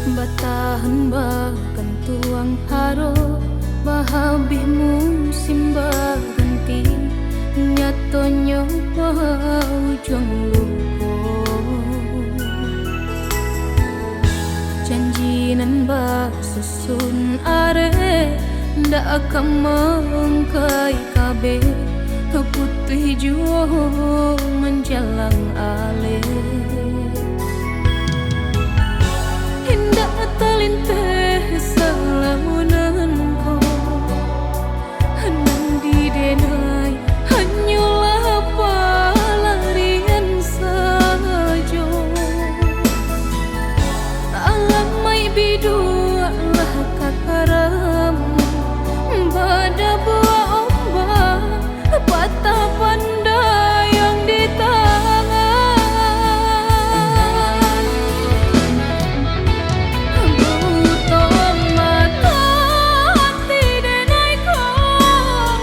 Batahan bahkan tuang haro bahabihmu simba ganti nyatonyo ujung luko janjinan bah susun are ndak akan mengkai kabe putih hijau menjalang alih indah terlintih selamunan kau henang di denai hanyalah pelarian saja alam mai bidu lah kakaram pada buah ombak patah pandai yang di tangan butuh mata hati denai kau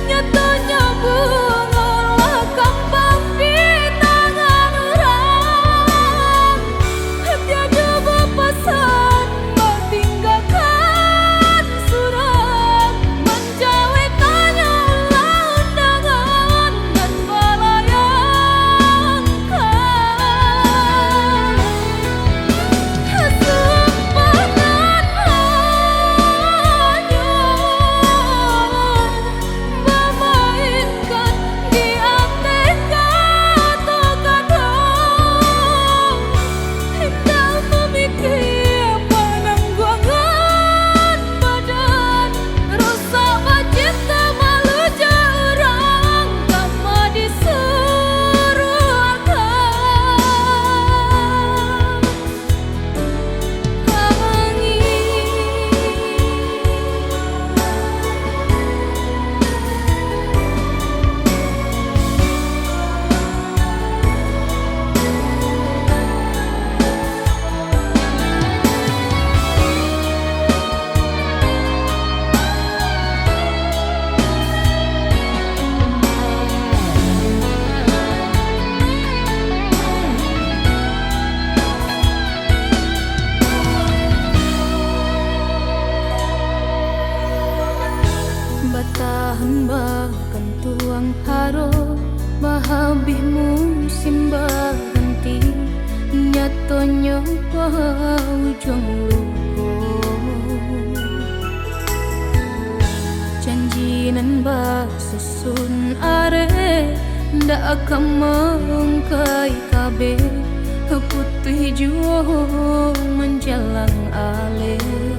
nyatanya bungalah kembang di tangan orang tiada berpesan tinggalkan surat menjauhi tanya undangan dan melayangkan sempadan hanya memainkan di aneka terkadang hendak memikir penangguhangan badan rusak cinta malu jarang kama disuruh batahan bahkan tuang haro bahabihmu simba ganti nyatonyo ujung luko janjinan bah susun are ndak akan mengkai kabe putih hijau menjalang alih